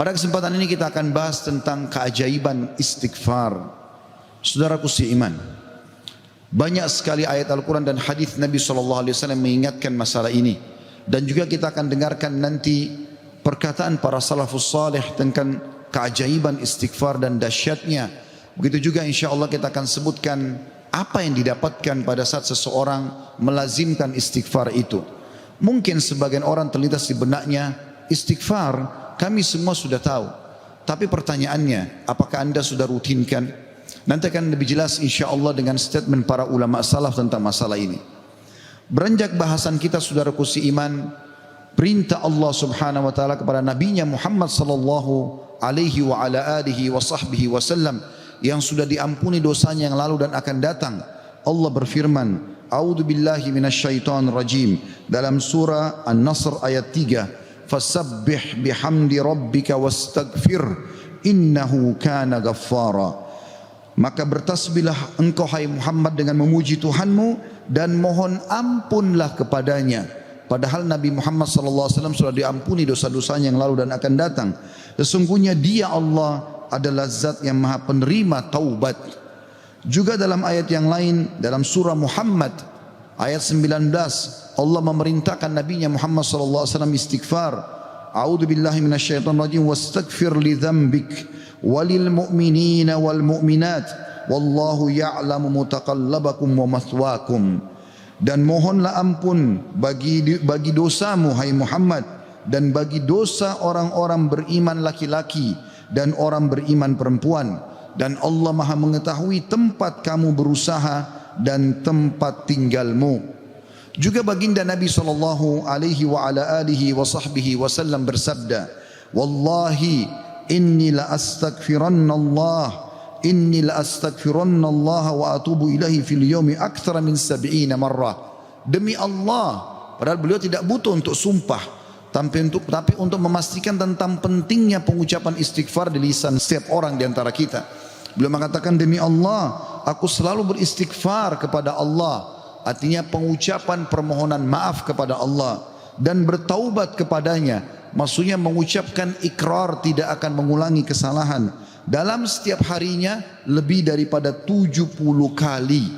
Pada kesempatan ini kita akan bahas tentang keajaiban istighfar. Saudaraku seiman, banyak sekali ayat Al-Quran dan hadis Nabi SAW mengingatkan masalah ini. Dan juga kita akan dengarkan nanti perkataan para salafus salih tentang keajaiban istighfar dan dahsyatnya. Begitu juga insya Allah kita akan sebutkan apa yang didapatkan pada saat seseorang melazimkan istighfar itu. Mungkin sebagian orang terlintas di benaknya, istighfar kami semua sudah tahu. Tapi pertanyaannya, apakah anda sudah rutinkan? Nanti akan lebih jelas insya Allah dengan statement para ulama salaf tentang masalah ini. Beranjak bahasan kita saudaraku seiman, perintah Allah subhanahu wa ta'ala kepada nabinya Muhammad sallallahu alaihi wa ala alihi wa sahbihi wasallam yang sudah diampuni dosanya yang lalu dan akan datang. Allah berfirman, A'udzu billahi minasyaitonir rajim, dalam surah An-Nasr ayat 3, fasabbih bihamdi rabbika wastaghfir innahu kana ghaffara. Maka bertasbihlah engkau hai Muhammad dengan memuji Tuhanmu dan mohon ampunlah kepadanya. Padahal Nabi Muhammad SAW sudah diampuni dosa-dosanya yang lalu dan akan datang. Sesungguhnya Dia Allah adalah zat yang maha penerima taubat. Juga dalam ayat yang lain dalam surah Muhammad ayat 19, Allah memerintahkan nabinya Muhammad SAW istighfar. A'udzu billahi minasyaitonir rajim wastaghfir li dzambik walil mu'minina wal mu'minat wallahu ya'lamu mutaqallabakum wa mathwaakum. Dan mohonlah ampun bagi dosamu hai Muhammad dan bagi dosa orang-orang beriman laki-laki dan orang beriman perempuan, dan Allah Maha mengetahui tempat kamu berusaha dan tempat tinggalmu. Juga baginda Nabi sallallahu alaihi wa ala alihi wa sahbihi wasallam bersabda, wallahi inni la astaghfiranna Allah wa atubu ilaihi fil yawmi akthara min 70 marrah. Demi Allah, padahal beliau tidak butuh untuk sumpah, tapi untuk memastikan tentang pentingnya pengucapan istighfar di lisan setiap orang di antara kita. Beliau mengatakan, demi Allah, aku selalu beristighfar kepada Allah. Artinya pengucapan permohonan maaf kepada Allah dan bertaubat kepadanya. Maksudnya mengucapkan ikrar tidak akan mengulangi kesalahan dalam setiap harinya lebih daripada 70 kali.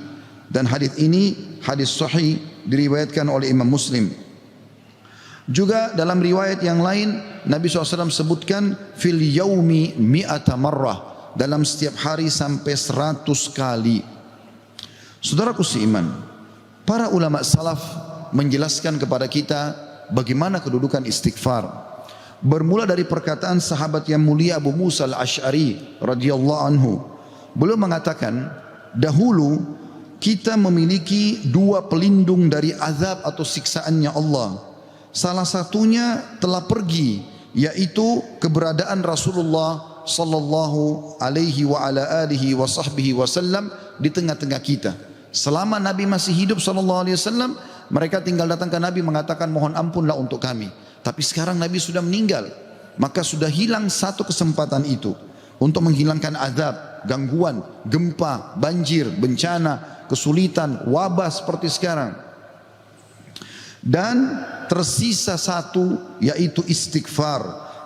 Dan hadis ini hadis sahih diriwayatkan oleh Imam Muslim. Juga dalam riwayat yang lain Nabi SAW sebutkan fil yaumi mi'ata marrah, dalam setiap hari sampai 100 kali. Saudaraku seiman, para ulama salaf menjelaskan kepada kita bagaimana kedudukan istighfar. Bermula dari perkataan sahabat yang mulia Abu Musa al-Ash'ari radhiyallahu anhu. Beliau mengatakan, dahulu kita memiliki dua pelindung dari azab atau siksaannya Allah. Salah satunya telah pergi, yaitu keberadaan Rasulullah sallallahu alaihi wa ala alihi wa sahbihi wasallam di tengah-tengah kita. Selama Nabi masih hidup SAW, mereka tinggal datang ke Nabi mengatakan mohon ampunlah untuk kami. Tapi sekarang Nabi sudah meninggal, maka sudah hilang satu kesempatan itu untuk menghilangkan azab, gangguan, gempa, banjir, bencana, kesulitan, wabah seperti sekarang. Dan tersisa satu, yaitu istighfar.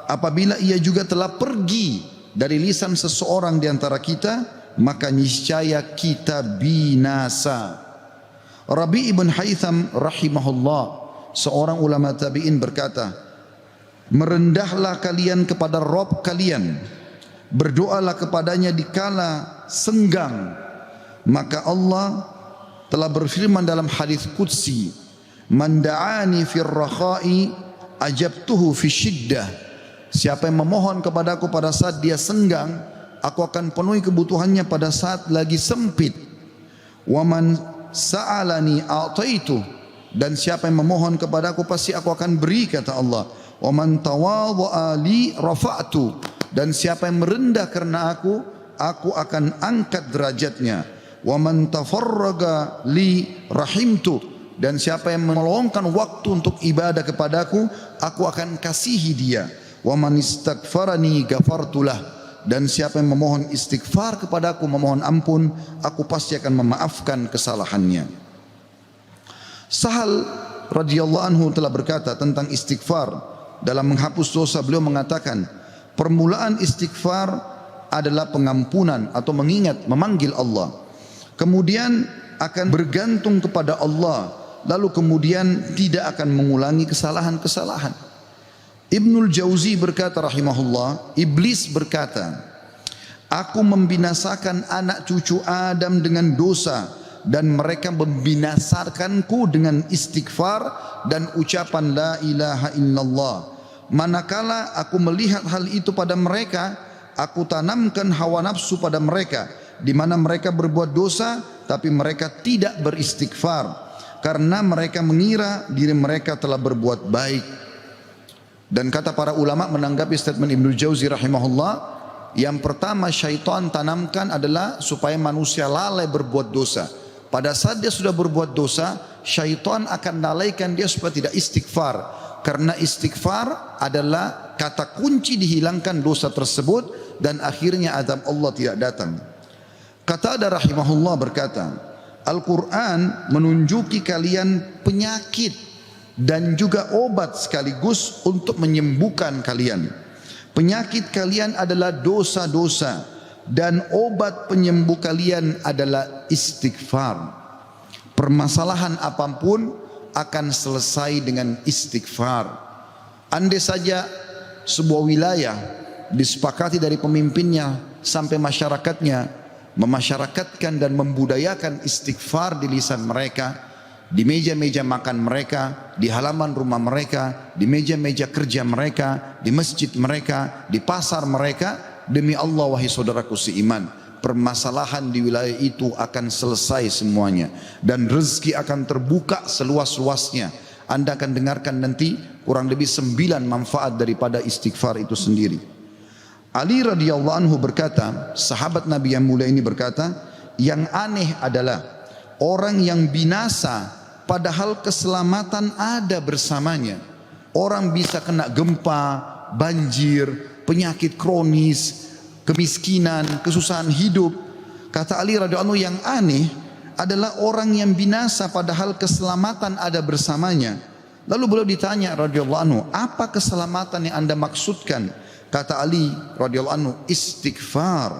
Apabila ia juga telah pergi dari lisan seseorang di antara kita, maka niscaya kita binasa. Rabi' ibn Haytham rahimahullah, seorang ulama tabi'in berkata, merendahlah kalian kepada Rabb kalian, berdoalah kepadanya di kala senggang, maka Allah telah berfirman dalam hadis qudsi, man da'ani fir rakha'i ajabtuhu fi syiddah. Siapa yang memohon kepadaku pada saat dia senggang, aku akan penuhi kebutuhannya pada saat lagi sempit. Wa man sa'alani a'taitu, dan siapa yang memohon kepadaku pasti aku akan beri, kata Allah. Wa man tawadha'a li rafa'tu, dan siapa yang merendah karena aku akan angkat derajatnya. Wa man tafarraga li rahimtu, dan siapa yang meluangkan waktu untuk ibadah kepadaku, aku akan kasihi dia. Wa man istaghfarani ghafartulah, dan siapa yang memohon istighfar kepadaku, memohon ampun, aku pasti akan memaafkan kesalahannya. Sahal radhiyallahu anhu telah berkata tentang istighfar dalam menghapus dosa. Beliau mengatakan, Permulaan istighfar adalah pengampunan atau memanggil Allah. Kemudian akan bergantung kepada Allah, lalu kemudian tidak akan mengulangi kesalahan-kesalahan. Ibnul Jauzi berkata rahimahullah, iblis berkata, aku membinasakan anak cucu Adam dengan dosa, dan mereka membinasakanku dengan istighfar dan ucapan la ilaha illallah. Manakala aku melihat hal itu pada mereka, aku tanamkan hawa nafsu pada mereka, di mana mereka berbuat dosa tapi mereka tidak beristighfar, karena mereka mengira diri mereka telah berbuat baik. Dan kata para ulama menanggapi statement Ibnu Jauzi rahimahullah, yang pertama syaitan tanamkan adalah supaya manusia lalai berbuat dosa. Pada saat dia sudah berbuat dosa, syaitan akan lalaikan dia supaya tidak istighfar, karena istighfar adalah kata kunci dihilangkan dosa tersebut dan akhirnya azab Allah tidak datang. Qatadah rahimahullah berkata, Al-Quran menunjuki kalian penyakit dan juga obat sekaligus untuk menyembuhkan kalian. Penyakit kalian adalah dosa-dosa, dan obat penyembuh kalian adalah istighfar. Permasalahan apapun akan selesai dengan istighfar. Andai saja sebuah wilayah disepakati dari pemimpinnya sampai masyarakatnya memasyarakatkan dan membudayakan istighfar di lisan mereka, di meja-meja makan mereka, di halaman rumah mereka, di meja-meja kerja mereka, di masjid mereka, di pasar mereka, demi Allah wahai saudaraku seiman, permasalahan di wilayah itu akan selesai semuanya dan rezeki akan terbuka seluas-luasnya. Anda akan dengarkan nanti kurang lebih 9 manfaat daripada istighfar itu sendiri. Ali radhiyallahu anhu berkata, sahabat Nabi yang mulia ini berkata, yang aneh adalah orang yang binasa padahal keselamatan ada bersamanya. Orang bisa kena gempa, banjir, penyakit kronis, kemiskinan, kesusahan hidup. Kata Ali radhiyallahu anhu, yang aneh adalah orang yang binasa padahal keselamatan ada bersamanya. Lalu beliau ditanya radhiyallahu anhu, apa keselamatan yang Anda maksudkan? Kata Ali radhiyallahu anhu, istighfar.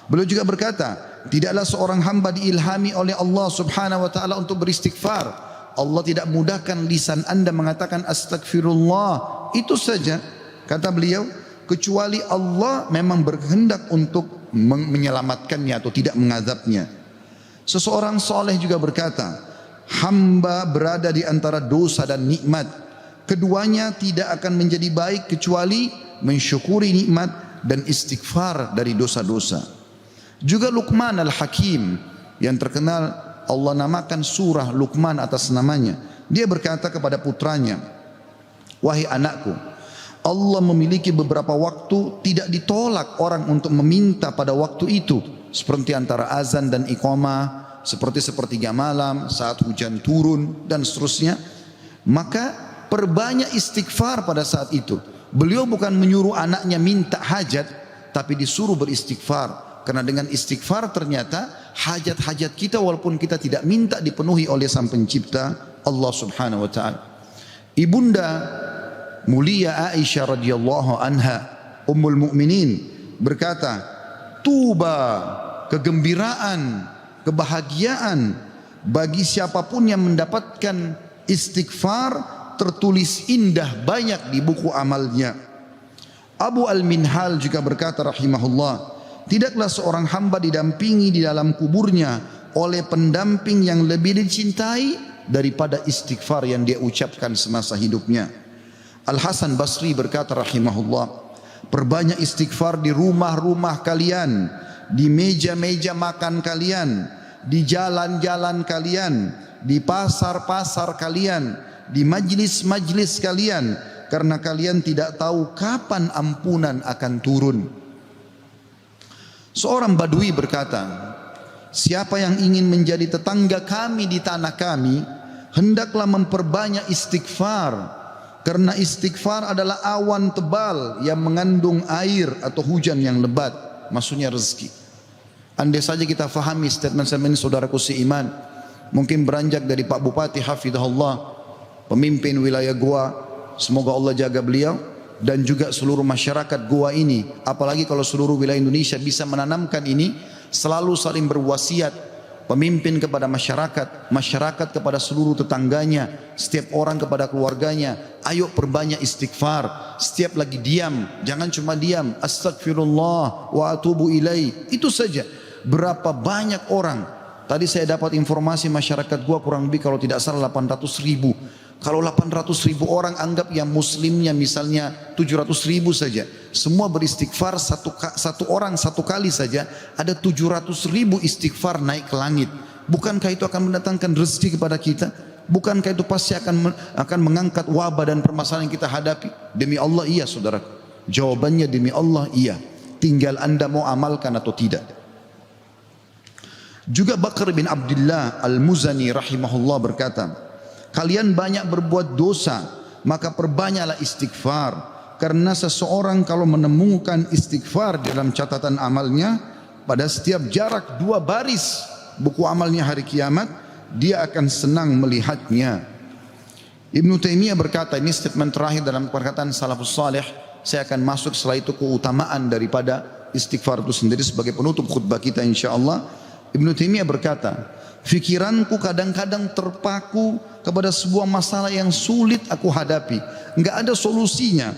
Beliau juga berkata, tidaklah seorang hamba diilhami oleh Allah subhanahu wa ta'ala untuk beristighfar, Allah tidak mudahkan lisan Anda mengatakan astagfirullah, itu saja. Kata beliau, kecuali Allah memang berkehendak untuk menyelamatkannya atau tidak mengazabnya. Seseorang soleh juga berkata, hamba berada di antara dosa dan nikmat, keduanya tidak akan menjadi baik kecuali mensyukuri nikmat dan istighfar dari dosa-dosa. Juga Luqman al-Hakim yang terkenal, Allah namakan surah Luqman atas namanya. Dia berkata kepada putranya, wahai anakku, Allah memiliki beberapa waktu tidak ditolak orang untuk meminta pada waktu itu, seperti antara azan dan iqamah, seperti sepertiga malam, saat hujan turun dan seterusnya. Maka perbanyak istighfar pada saat itu. Beliau bukan menyuruh anaknya minta hajat, tapi disuruh beristighfar. Karena dengan istighfar ternyata hajat-hajat kita walaupun kita tidak minta dipenuhi oleh Sang Pencipta Allah Subhanahu wa taala. Ibunda mulia Aisyah radhiyallahu anha, Ummul Mukminin, berkata, tuba, kegembiraan, kebahagiaan bagi siapapun yang mendapatkan istighfar tertulis indah banyak di buku amalnya. Abu Al-Minhal juga berkata rahimahullah, tidaklah seorang hamba didampingi di dalam kuburnya oleh pendamping yang lebih dicintai daripada istighfar yang dia ucapkan semasa hidupnya. Al-Hasan Basri berkata rahimahullah, perbanyak istighfar di rumah-rumah kalian, di meja-meja makan kalian, di jalan-jalan kalian, di pasar-pasar kalian, di majlis-majlis kalian, karena kalian tidak tahu kapan ampunan akan turun. Seorang Badui berkata, siapa yang ingin menjadi tetangga kami di tanah kami, hendaklah memperbanyak istighfar, karena istighfar adalah awan tebal yang mengandung air atau hujan yang lebat, maksudnya rezeki. Andai saja kita fahami statement ini saudaraku seiman, mungkin beranjak dari Pak Bupati hafidhahullah, pemimpin wilayah Goa, semoga Allah jaga beliau, dan juga seluruh masyarakat Goa ini, apalagi kalau seluruh wilayah Indonesia bisa menanamkan ini, selalu saling berwasiat, pemimpin kepada masyarakat, masyarakat kepada seluruh tetangganya, setiap orang kepada keluarganya, ayo perbanyak istighfar. Setiap lagi diam, jangan cuma diam, astagfirullah wa atubu ilai, itu saja. Berapa banyak orang, tadi saya dapat informasi masyarakat gua kurang lebih kalau tidak salah 800.000. Kalau 800.000 orang anggap yang muslimnya misalnya 700.000 saja, semua beristighfar satu orang satu kali saja, ada 700.000 istighfar naik ke langit. Bukankah itu akan mendatangkan rezeki kepada kita? Bukankah itu pasti akan mengangkat wabah dan permasalahan yang kita hadapi? Demi Allah iya saudara. Jawabannya demi Allah iya. Tinggal anda mau amalkan atau tidak. Juga Bakar bin Abdullah Al-Muzani rahimahullah berkata, kalian banyak berbuat dosa, maka perbanyaklah istighfar. Karena seseorang kalau menemukan istighfar dalam catatan amalnya, pada setiap jarak 2 baris buku amalnya hari kiamat, dia akan senang melihatnya. Ibnu Taimiyah berkata, ini statement terakhir dalam perkataan salafus salih, saya akan masuk setelah itu keutamaan daripada istighfar itu sendiri sebagai penutup khutbah kita insyaallah. Ibnu Taimiyah berkata, fikiranku kadang-kadang terpaku kepada sebuah masalah yang sulit aku hadapi, enggak ada solusinya,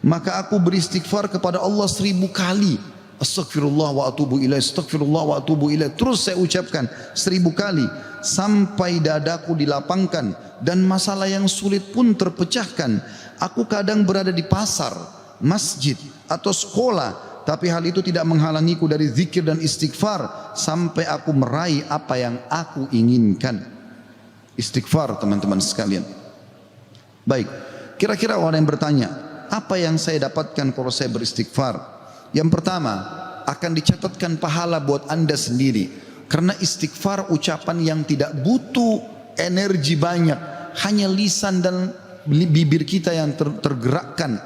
maka aku beristighfar kepada Allah 1000 kali. Astagfirullah wa atubu ilaih, astagfirullah wa atubu ilaih. Terus saya ucapkan 1000 kali sampai dadaku dilapangkan dan masalah yang sulit pun terpecahkan. Aku kadang berada di pasar, masjid atau sekolah, tapi hal itu tidak menghalangiku dari zikir dan istighfar sampai aku meraih apa yang aku inginkan. Istighfar teman-teman sekalian. Baik, kira-kira orang yang bertanya, apa yang saya dapatkan kalau saya beristighfar? Yang pertama, akan dicatatkan pahala buat anda sendiri. Karena istighfar ucapan yang tidak butuh energi banyak, hanya lisan dan bibir kita yang tergerakkan,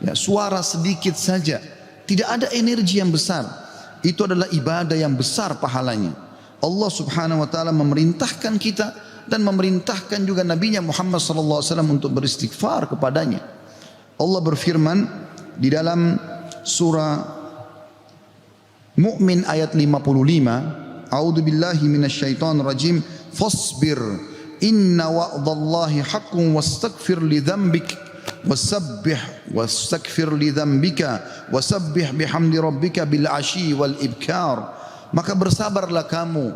ya, suara sedikit saja, tidak ada energi yang besar. Itu adalah ibadah yang besar pahalanya. Allah subhanahu wa ta'ala memerintahkan kita dan memerintahkan juga Nabinya Muhammad sallallahu alaihi wasallam untuk beristighfar kepadanya. Allah berfirman di dalam surah Mu'min ayat 55, A'udzu billahi minasyaitonir rajim, fasbir inna wa'dallahi haqqun wastaghfir li dzambik wastaghfir li dzambika wasabbih bihamdi rabbika bil ashi wal ibkar. Maka bersabarlah kamu,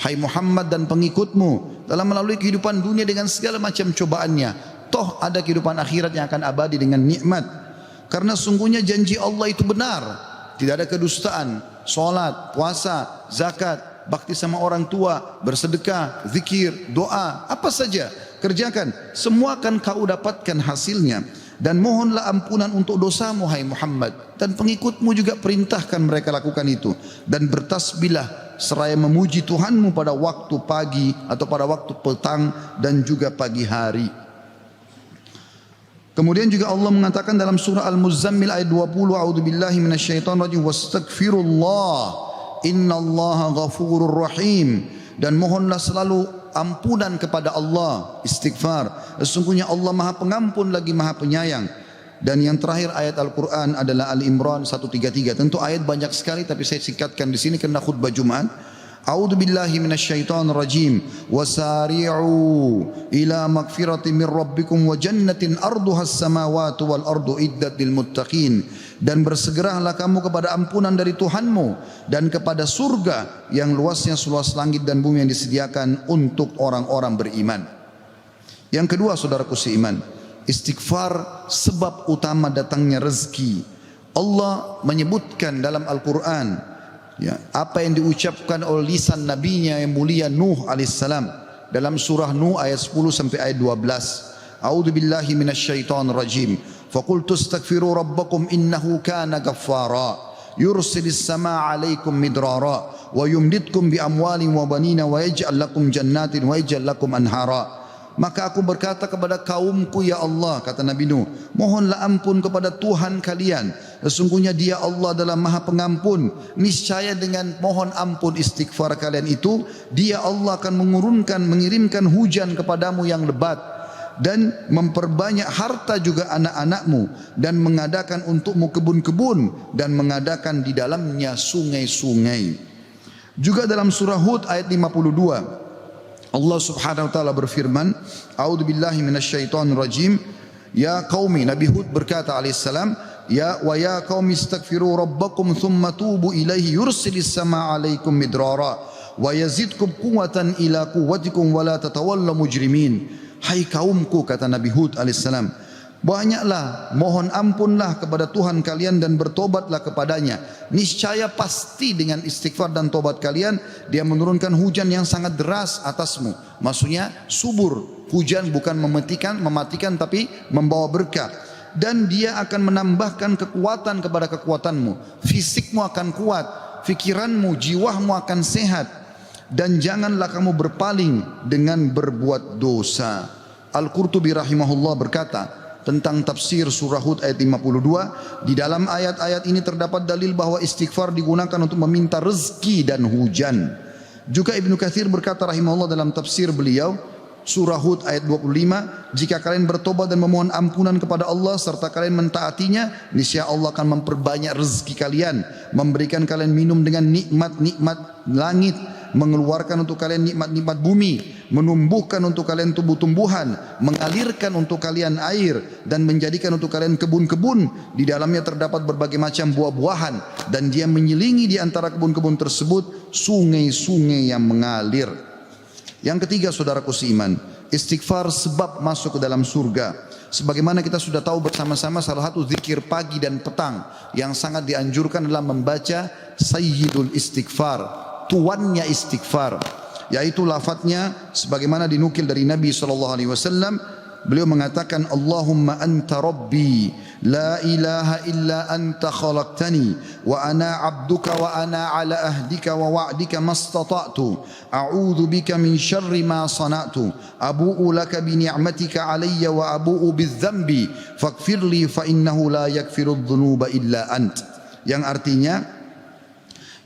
hai Muhammad dan pengikutmu, dalam melalui kehidupan dunia dengan segala macam cobaannya. Toh ada kehidupan akhirat yang akan abadi dengan nikmat. Karena sungguhnya janji Allah itu benar, tidak ada kedustaan. Salat, puasa, zakat, bakti sama orang tua, bersedekah, zikir, doa, apa saja kerjakan, semua akan kau dapatkan hasilnya. Dan mohonlah ampunan untuk dosamu hai Muhammad, dan pengikutmu juga perintahkan mereka lakukan itu. Dan bertasbihlah seraya memuji Tuhanmu pada waktu pagi atau pada waktu petang dan juga pagi hari. Kemudian juga Allah mengatakan dalam surah Al-Muzammil ayat 20, a'udzubillahi minasyaitonir rajim, wastaghfirullah innallaha ghafurur rahim. Dan mohonlah selalu ampunan kepada Allah, istighfar. Sesungguhnya Allah Maha Pengampun lagi Maha Penyayang. Dan yang terakhir ayat Al-Quran adalah Al-Imran 133. Tentu ayat banyak sekali tapi saya singkatkan di sini karena khutbah Jumat. A'udzu billahi minasyaitonir rajim. Wasari'u ila magfiratin min rabbikum wa jannatin arduhas samawati wal ardu iddat lil muttaqin. Dan bersegeralah kamu kepada ampunan dari Tuhanmu dan kepada surga yang luasnya seluas langit dan bumi yang disediakan untuk orang-orang beriman. Yang kedua saudaraku seiman, istighfar sebab utama datangnya rezeki. Allah menyebutkan dalam Al-Quran, ya, apa yang diucapkan oleh lisan nabinya yang mulia Nuh alaihissalam dalam surah Nuh ayat 10 sampai ayat 12. A'udzu billahi minasyaitonir rajim. Faqultu astaghfiru rabbakum innahu kana ghaffara yursilis samaa 'alaikum midrara wa yumditkum bi amwalin wa banina wa yaj'al lakum jannatin wa yaj'al lakum anhara. Maka aku berkata kepada kaumku, ya Allah, kata Nabi Nuh, mohonlah ampun kepada Tuhan kalian. Sesungguhnya Dia Allah adalah Maha Pengampun. Niscaya dengan mohon ampun istighfar kalian itu, Dia Allah akan mengirimkan hujan kepadamu yang lebat, dan memperbanyak harta juga anak-anakmu, dan mengadakan untukmu kebun-kebun, dan mengadakan di dalamnya sungai-sungai. Juga dalam surah Hud ayat 52, Allah Subhanahu wa taala berfirman, A'udzubillahi minasyaitonir rajim. Ya qaumi, Nabi Hud berkata alaihissalam, ya qaumi istaghfiru rabbakum thumma tubu ilaihi yursilis samaa 'alaikum midrara wa yazidkum quwwatan ila quwwatikum wa la tatawallaw mujrimin. Hai kaumku, kata Nabi Hud alaihissalam, banyaklah mohon ampunlah kepada Tuhan kalian dan bertobatlah kepadanya. Niscaya pasti dengan istighfar dan tobat kalian Dia menurunkan hujan yang sangat deras atasmu. Maksudnya subur, hujan bukan mematikan tapi membawa berkah. Dan Dia akan menambahkan kekuatan kepada kekuatanmu. Fisikmu akan kuat, fikiranmu, jiwamu akan sehat. Dan janganlah kamu berpaling dengan berbuat dosa. Al-Qurtubi rahimahullah berkata tentang tafsir surah Hud ayat 52, di dalam ayat-ayat ini terdapat dalil bahwa istighfar digunakan untuk meminta rezeki dan hujan. Juga Ibnu Katsir berkata rahimahullah dalam tafsir beliau surah Hud ayat 25, jika kalian bertobat dan memohon ampunan kepada Allah serta kalian mentaatinya, niscaya Allah akan memperbanyak rezeki kalian, memberikan kalian minum dengan nikmat-nikmat langit, mengeluarkan untuk kalian nikmat-nikmat bumi, menumbuhkan untuk kalian tumbuh-tumbuhan, mengalirkan untuk kalian air, dan menjadikan untuk kalian kebun-kebun. Di dalamnya terdapat berbagai macam buah-buahan, dan Dia menyelingi di antara kebun-kebun tersebut sungai-sungai yang mengalir. Yang ketiga, saudaraku seiman, istighfar sebab masuk ke dalam surga. Sebagaimana kita sudah tahu bersama-sama, salah satu zikir pagi dan petang yang sangat dianjurkan adalah membaca Sayyidul Istighfar, tuannya istighfar, yaitu lafadznya sebagaimana dinukil dari Nabi SAW. Beliau mengatakan, Allahumma anta rabbi la ilaha illa anta khalaqtani wa ana abduka wa ana ala ahdika wa wa'dika mastata'tu a'udhu bika min syarri ma sana'tu abu'u laka bi ni'matika alayya wa abu'u bidzambi faghfirli fa innahu la yaghfirudz dzunuba illa ant. Yang artinya,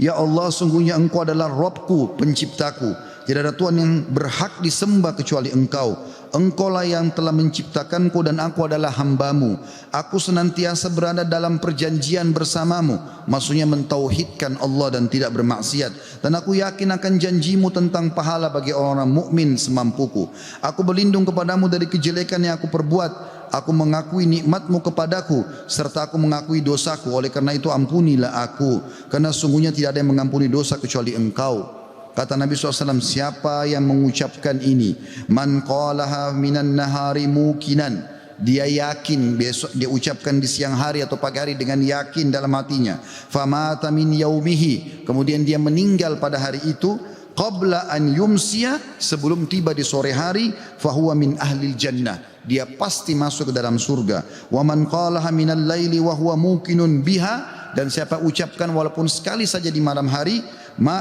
ya Allah, sungguhnya Engkau adalah Rabbku, penciptaku. Tidak ada Tuhan yang berhak disembah kecuali Engkau. Engkaulah yang telah menciptakanku dan aku adalah hambamu. Aku senantiasa berada dalam perjanjian bersamamu. Maksudnya mentauhidkan Allah dan tidak bermaksiat. Dan aku yakin akan janjimu tentang pahala bagi orang mukmin semampuku. Aku berlindung kepadamu dari kejelekan yang aku perbuat. Aku mengakui nikmatmu kepadaku serta aku mengakui dosaku. Oleh karena itu ampunilah aku, karena sungguhnya tidak ada yang mengampuni dosa kecuali Engkau. Kata Nabi SAW, siapa yang mengucapkan ini, man qalaha minan nahari mukinan, dia yakin, besok dia ucapkan di siang hari atau pagi hari dengan yakin dalam hatinya, famata min yaumihi, kemudian dia meninggal pada hari itu, qabla an yumsiya, sebelum tiba di sore hari, fahuwa min ahlil jannah, dia pasti masuk ke dalam surga. Wa man qalaha minal laili wa huwa muqinun biha, dan siapa ucapkan walaupun sekali saja di malam hari,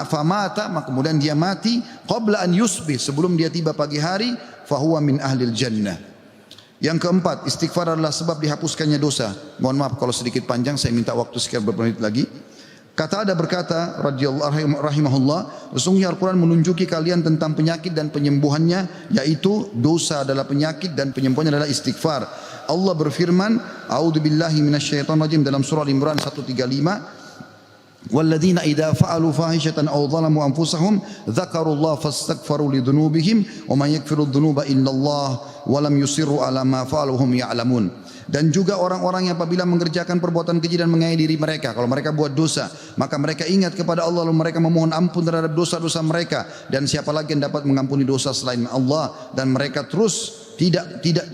famata, maka kemudian dia mati, qabla an yusbih, sebelum dia tiba pagi hari, fahuwa min ahlil jannah. Yang keempat, istighfar adalah sebab dihapuskannya dosa. Mohon maaf kalau sedikit panjang, saya minta waktu sekian beberapa menit lagi. Kata ada berkata radhiyallahu rahimahullah, sesungguhnya Al-Quran menunjuki kalian tentang penyakit dan penyembuhannya, yaitu dosa adalah penyakit dan penyembuhannya adalah istighfar. Allah berfirman, a'udzubillahi minasyaitonir rajim, dalam surah Al-Imran 135, walladzina idza fa'alu fahishatan aw zalamu anfusahum dzakarullaha fastaghfaru lidzunubihim wa man yaghfiru dzunuba illallah wa lam yusirru ala ma fa'alu hum ya'lamun. Dan juga orang-orang yang apabila mengerjakan perbuatan keji dan menganiaya diri mereka, kalau mereka buat dosa, maka mereka ingat kepada Allah lalu mereka memohon ampun terhadap dosa-dosa mereka, dan siapa lagi yang dapat mengampuni dosa selain Allah, dan mereka terus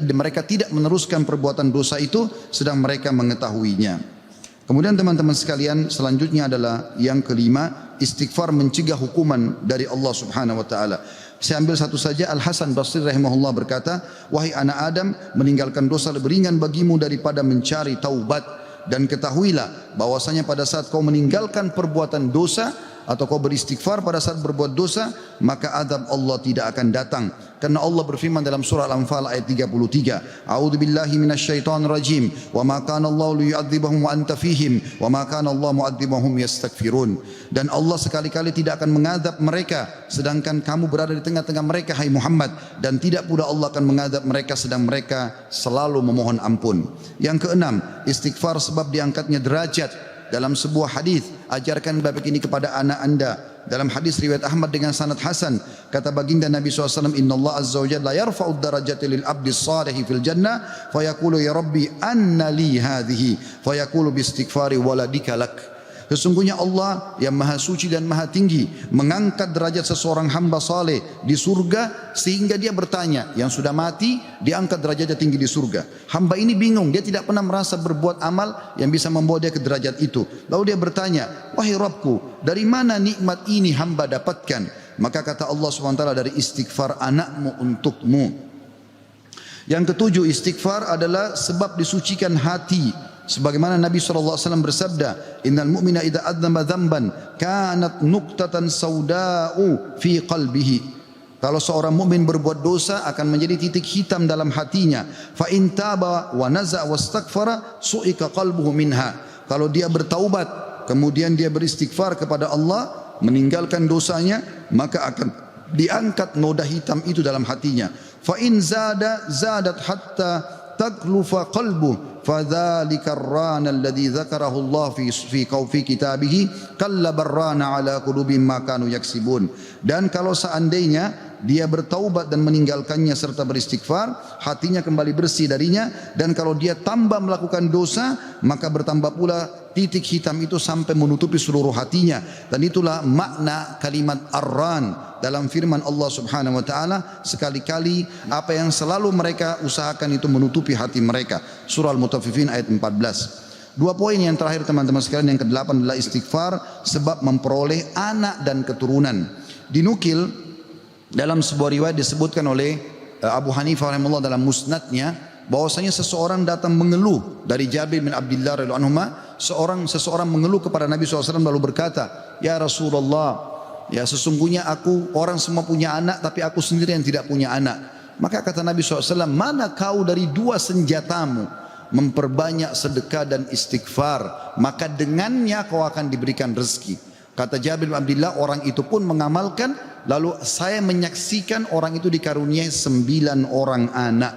mereka tidak meneruskan perbuatan dosa itu sedang mereka mengetahuinya. Kemudian teman-teman sekalian, selanjutnya adalah yang kelima, istighfar mencegah hukuman dari Allah Subhanahu wa taala. Saya ambil satu saja. Al-Hasan Basri rahimahullah berkata, wahai anak Adam, meninggalkan dosa lebih ringan bagimu daripada mencari taubat, dan ketahuilah bahwasanya pada saat kau meninggalkan perbuatan dosa atau kau beristighfar pada saat berbuat dosa, maka azab Allah tidak akan datang Karena Allah berfirman dalam surah Al-Anfal ayat 33, A'udzu billahi minasyaitonir rajim, wa ma kana Allahu liyu'adzibahum wa anta fihim, wa ma kana Allah mu'adzibahum yastaghfirun. Dan Allah sekali-kali tidak akan mengadab mereka sedangkan kamu berada di tengah-tengah mereka, hai Muhammad, dan tidak pula Allah akan mengadab mereka sedang mereka selalu memohon ampun. Yang keenam, istighfar sebab diangkatnya derajat. Dalam sebuah hadis, ajarkan bab ini kepada anak anda. Dalam hadis riwayat Ahmad dengan sanad hasan, kata baginda Nabi SAW, Inna Allah Azza wa Jalla yarfa'ud darajati lil abdi salihi fil jannah, fayaqulu ya Rabbi anna li hadhihi, fayaqulu bi istighfari waladika lak. Sesungguhnya Allah yang maha suci dan maha tinggi mengangkat derajat seseorang hamba saleh di surga sehingga dia bertanya, yang sudah mati diangkat derajatnya tinggi di surga. Hamba ini bingung, dia tidak pernah merasa berbuat amal yang bisa membawa dia ke derajat itu. Lalu dia bertanya, wahai Rabbku, dari mana nikmat ini hamba dapatkan? Maka kata Allah SWT, dari istighfar anakmu untukmu. Yang ketujuh, istighfar adalah sebab disucikan hati. Sebagaimana Nabi SAW bersabda, Innal mu'mina idha adnama dhamban kanat nuqtatan sauda'u fi qalbihi. Kalau seorang mukmin berbuat dosa akan menjadi titik hitam dalam hatinya. Fa in taba wa naza' wastaghfara su'ika qalbuhu minha. Kalau dia bertaubat kemudian dia beristighfar kepada Allah, meninggalkan dosanya, maka akan diangkat noda hitam itu dalam hatinya. Fa in zadat hatta taklufa qalbuhu fadzalika ar-rana alladhi dzakarahu Allah fi kitabihi kalla barrana ala qulubihim ma kanu yaksibun. Dan kalau seandainya dia bertaubat dan meninggalkannya serta beristighfar, hatinya kembali bersih darinya, dan kalau dia tambah melakukan dosa, maka bertambah pula titik hitam itu sampai menutupi seluruh hatinya. Dan itulah makna kalimat ar-ran dalam firman Allah Subhanahu wa taala, sekali-kali apa yang selalu mereka usahakan itu menutupi hati mereka. Surah Al-Mutaffifin ayat 14. Dua poin yang terakhir teman-teman sekalian, yang kedelapan adalah istighfar sebab memperoleh anak dan keturunan. Dinukil dalam sebuah riwayat disebutkan oleh Abu Hanifah rahimahullah dalam musnadnya, bahwasanya seseorang datang mengeluh dari Jabir bin Abdullah radhiyallahu anhu. Seseorang mengeluh kepada Nabi SAW lalu berkata, ya Rasulullah, ya sesungguhnya aku, orang semua punya anak tapi aku sendiri yang tidak punya anak. Maka kata Nabi SAW, mana kau dari dua senjatamu, memperbanyak sedekah dan istighfar, maka dengannya kau akan diberikan rezeki. Kata Jabir bin Abdullah, orang itu pun mengamalkan, lalu saya menyaksikan orang itu dikaruniai 9 orang anak,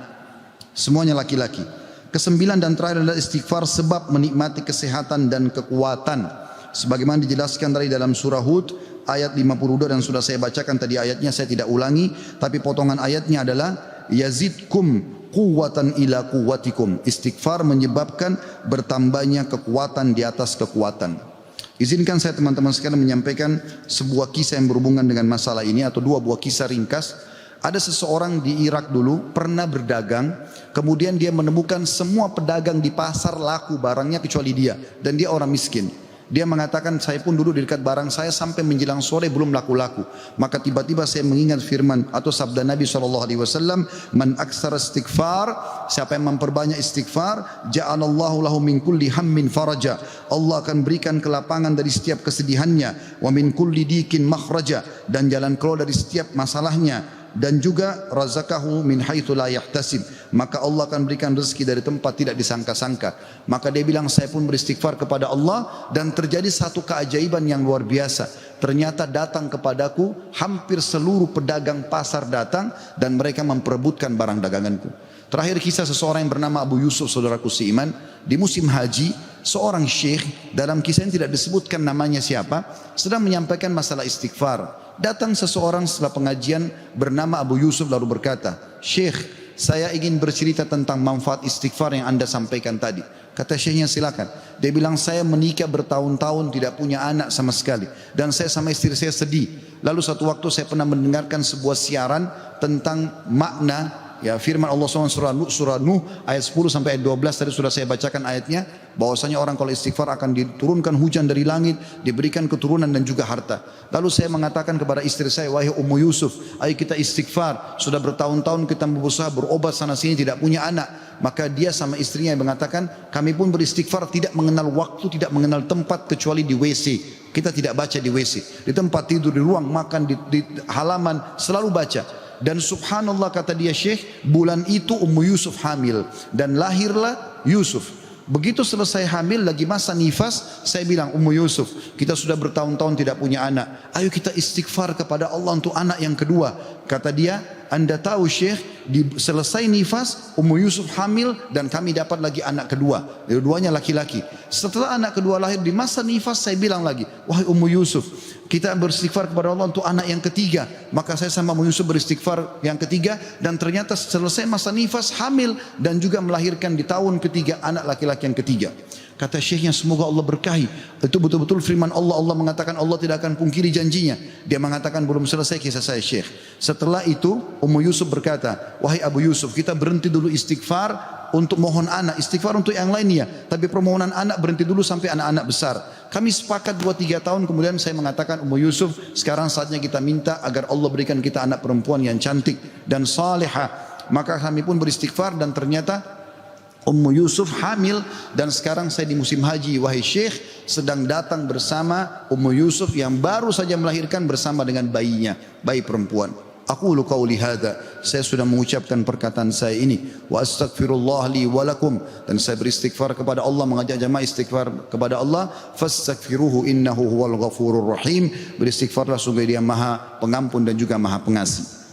semuanya laki-laki. Kesembilan dan terakhir adalah istighfar sebab menikmati kesehatan dan kekuatan. Sebagaimana dijelaskan dari dalam surah Hud ayat 52, dan sudah saya bacakan tadi ayatnya, saya tidak ulangi, tapi potongan ayatnya adalah yazidkum quwwatan ila quwwatikum. Istighfar menyebabkan bertambahnya kekuatan di atas kekuatan. Izinkan saya teman-teman sekalian menyampaikan sebuah kisah yang berhubungan dengan masalah ini, atau dua buah kisah ringkas. Ada seseorang di Irak dulu pernah berdagang, kemudian dia menemukan semua pedagang di pasar laku barangnya kecuali dia, dan dia orang miskin. Dia mengatakan, saya pun dulu di dekat barang saya sampai menjelang sore belum laku-laku. Maka tiba-tiba saya mengingat firman atau sabda Nabi SAW, man aksara istighfar, siapa yang memperbanyak istighfar, ja'alallahu lahu min kulli hammin faraja, Allah akan berikan kelapangan dari setiap kesedihannya, wa min kulli dikin makhraja, dan jalan keluar dari setiap masalahnya, dan juga razaqahu min haitsu la yahtasib, maka Allah akan berikan rezeki dari tempat tidak disangka-sangka. Maka dia bilang, saya pun beristighfar kepada Allah, dan terjadi satu keajaiban yang luar biasa. Ternyata datang kepadaku hampir seluruh pedagang pasar datang, dan mereka memperebutkan barang daganganku. Terakhir kisah seseorang yang bernama Abu Yusuf, saudaraku seiman, di musim haji, seorang syekh, dalam kisah ini tidak disebutkan namanya siapa, sedang menyampaikan masalah istighfar. Datang seseorang setelah pengajian bernama Abu Yusuf lalu berkata, Syekh, saya ingin bercerita tentang manfaat istighfar yang anda sampaikan tadi. Kata syekhnya, silakan. Dia bilang, saya menikah bertahun-tahun tidak punya anak sama sekali, dan saya sama istri saya sedih. Lalu satu waktu saya pernah mendengarkan sebuah siaran tentang makna ya firman Allah SWT surah Nuh ayat 10 sampai ayat 12, tadi sudah saya bacakan ayatnya, bahwasanya orang kalau istighfar akan diturunkan hujan dari langit, diberikan keturunan dan juga harta. Lalu saya mengatakan kepada istri saya, wahai Ummu Yusuf, ayo kita istighfar, sudah bertahun-tahun kita berusaha berobat sana sini tidak punya anak. Maka dia sama istrinya yang mengatakan, kami pun beristighfar tidak mengenal waktu, tidak mengenal tempat kecuali di WC. Kita tidak baca di WC, di tempat tidur, di ruang makan, di halaman, selalu baca. Dan subhanallah kata dia Syekh, bulan itu Ummu Yusuf hamil dan lahirlah Yusuf. Begitu selesai hamil lagi masa nifas, saya bilang Ummu Yusuf, kita sudah bertahun-tahun tidak punya anak. Ayo kita istighfar kepada Allah untuk anak yang kedua. Kata dia, Anda tahu Syekh, selesai nifas Ummu Yusuf hamil dan kami dapat lagi anak kedua. Dua-duanya laki-laki. Setelah anak kedua lahir di masa nifas saya bilang lagi, wahai Ummu Yusuf, kita beristighfar kepada Allah untuk anak yang ketiga. Maka saya sama Ummu Yusuf beristighfar yang ketiga dan ternyata selesai masa nifas hamil dan juga melahirkan di tahun ketiga anak laki-laki yang ketiga. Kata syekhnya, semoga Allah berkahi. Itu betul-betul firman Allah. Allah mengatakan Allah tidak akan pungkiri janjinya. Dia mengatakan belum selesai kisah saya Syekh. Setelah itu Ummu Yusuf berkata, wahai Abu Yusuf, kita berhenti dulu istighfar untuk mohon anak, istighfar untuk yang lainnya, tapi permohonan anak berhenti dulu sampai anak-anak besar. Kami sepakat 2-3 tahun kemudian saya mengatakan, Ummu Yusuf, sekarang saatnya kita minta agar Allah berikan kita anak perempuan yang cantik dan salihah. Maka kami pun beristighfar dan ternyata Ummu Yusuf hamil dan sekarang saya di musim haji, wahai Syekh, sedang datang bersama Ummu Yusuf yang baru saja melahirkan bersama dengan bayinya, bayi perempuan. Aqulu qauli hadza, saya sudah mengucapkan perkataan saya ini, wa astaghfirullah li wa lakum, dan saya beristighfar kepada Allah, mengajak jamaah istighfar kepada Allah, fastaghfiruhu innahu huwal ghafurur rahim, beristighfarlah sungguh Dia Maha Pengampun dan juga Maha Pengasih.